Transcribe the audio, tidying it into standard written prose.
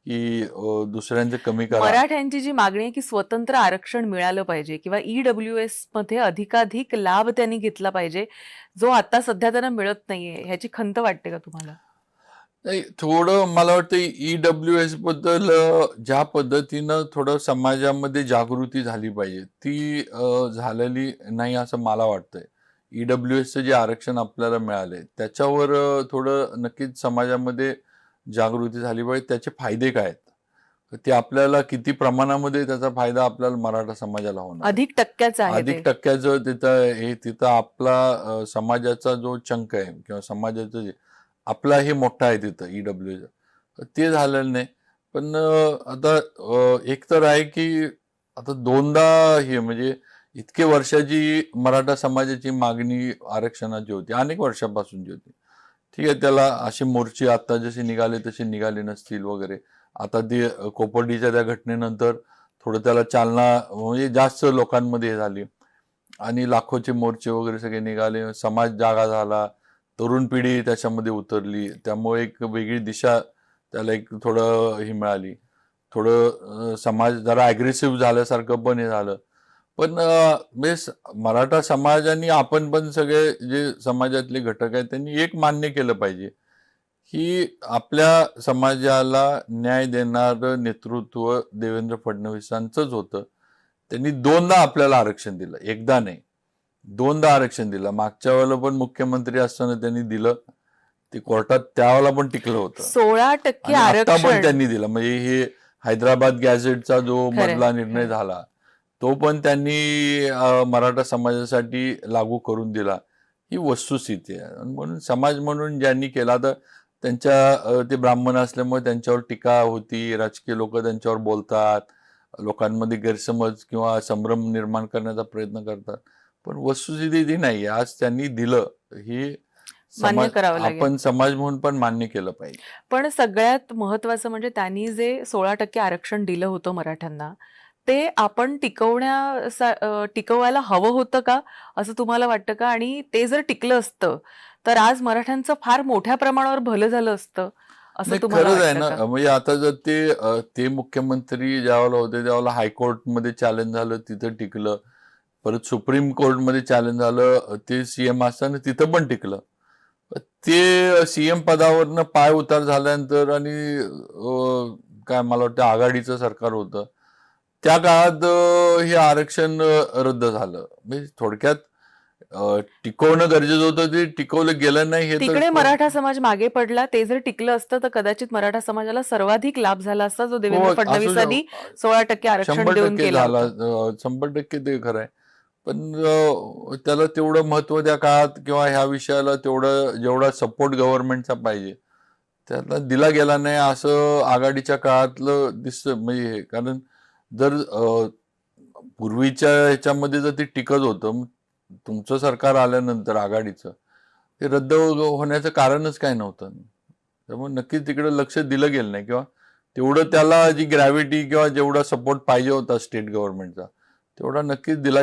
की दुसऱ्यांचे कमी करा. मराठ्यांची जी मागणी आहे की स्वतंत्र आरक्षण मिळालं पाहिजे किंवा ईडब्ल्यूएस मध्ये अधिकाधिक लाभ त्यांनी घेतला पाहिजे, जो आता सध्या त्यांना मिळत नाहीये, ह्याची खंत वाटते का तुम्हाला? नाही, थोडं मला वाटतं ईडब्ल्यूएस बद्दल ज्या पद्धतीनं थोडं समाजामध्ये जागृती झाली पाहिजे ती झालेली नाही असं मला वाटतंय. ईडब्ल्यूएसचं जे आरक्षण आपल्याला मिळाले त्याच्यावर थोडं नक्कीच समाजामध्ये जागृती झाली पाहिजे. त्याचे फायदे काय आहेत, ते आपल्याला किती प्रमाणामध्ये त्याचा फायदा आपल्याला मराठा समाजाला होणार आहे, अधिक टक्क्याचं आहे अधिक ते. टक्क्याचं तिथं आपला समाजाचा जो चंक आहे किंवा समाजाचं जे आपला हे मोठा आहे तिथं ईडब्ल्यू ते झालेलं नाही. पण आता एक तर आहे की आता दोनदा हे म्हणजे इतके वर्षाची मराठा समाजाची मागणी आरक्षणाची होती, अनेक वर्षापासूनची होती. ठीक आहे, त्याला असे मोर्चे आता जसे निघाले तसे निघाले नसतील वगैरे. आता ते कोपर्डीच्या त्या घटनेनंतर थोडं त्याला चालना म्हणजे जास्त लोकांमध्ये हे झाली आणि लाखोचे मोर्चे वगैरे सगळे निघाले, समाज जागा झाला, तरुण पिढी त्याच्यामध्ये उतरली, त्यामुळे एक वेगळी दिशा त्याला एक थोडं ही मिळाली. थोडं समाज जरा ॲग्रेसिव्ह झाल्यासारखं पण हे झालं. पण म्हणजे मराठा समाज आणि आपण पण सगळे जे समाजातले घटक आहेत त्यांनी एक मान्य केलं पाहिजे की आपल्या समाजाला न्याय देणारं नेतृत्व देवेंद्र फडणवीसांचंच होतं. त्यांनी दोनदा आपल्याला आरक्षण दिलं, एकदा नाही दोनदा आरक्षण दिलं. मागच्या वेळेला पण मुख्यमंत्री असताना त्यांनी दिलं, ते कोर्टात त्यावेळेला पण टिकलं होतं 16% आणि आता पण आरक्षण. त्यांनी दिलं. म्हणजे हे हैदराबाद गॅझेटचा जो खरंय, मधला निर्णय खरंय. झाला तो पण त्यांनी मराठा समाजासाठी लागू करून दिला. ही वस्तुस्थिती आहे. म्हणून समाज म्हणून ज्यांनी केला तर त्यांच्या ते ब्राह्मण असल्यामुळे त्यांच्यावर टीका होती, राजकीय लोक त्यांच्यावर बोलतात, लोकांमध्ये गैरसमज किंवा संभ्रम निर्माण करण्याचा प्रयत्न करतात. पण वस्तुस्थिती ती नाही. आज त्यांनी दिलं ही मान्य समाज करावं लागेल. आपण समाज म्हणून पण मान्य केलं पाहिजे. पण सगळ्यात महत्वाचं म्हणजे त्यांनी जे 16% आरक्षण दिलं होतं मराठ्यांना, ते आपण टिकवायला हवं होतं का, असं तुम्हाला वाटतं का? आणि ते जर टिकलं असतं तर आज मराठ्यांचं फार मोठ्या प्रमाणावर भलं झालं असतं, असं नाही, तुम्हाला खरंच आहे वाटतं का? ना. म्हणजे आता जर ते मुख्यमंत्री ज्यावेळेला होते त्यावेळेला हायकोर्टमध्ये चॅलेंज झालं, तिथं टिकलं. परत सुप्रीम कोर्टमध्ये चॅलेंज झालं, ते सीएम असताना तिथं पण टिकलं. ते सीएम पदावरनं पाय उतार झाल्यानंतर आणि काय मला वाटतं आघाडीचं सरकार होतं त्या काळात हे आरक्षण रद्द झालं. म्हणजे थोडक्यात टिकवणं गरजेचं होतं, ते टिकवलं गेलं नाही हे तर तिकडे मराठा समाज मागे पडला. ते जर टिकलं असतं तर कदाचित मराठा समाजाला सर्वाधिक लाभ झाला असता, जो हो देवेंद्र असू फडणवीसांनी 16% आरक्षण देऊन 100% केला झाला, होता. 100% ते खरं आहे. पण त्याला तेवढं महत्व त्या काळात किंवा ह्या विषयाला तेवढं जेवढा सपोर्ट गव्हर्नमेंटचा पाहिजे त्याला दिला गेला नाही असं आघाडीच्या काळातलं दिसतं. म्हणजे हे कारण जर पूर्वीच्या ह्याच्यामध्ये जर ते टिकत होतं, तुमचं सरकार आल्यानंतर आघाडीचं ते रद्द होण्याचं कारणच काय नव्हतं. त्यामुळे नक्कीच तिकडे लक्ष दिलं गेलं नाही किंवा तेवढं त्याला जी ग्रॅव्हिटी किंवा जेवढा सपोर्ट पाहिजे होता स्टेट गव्हर्नमेंटचा तेवढा नक्कीच दिला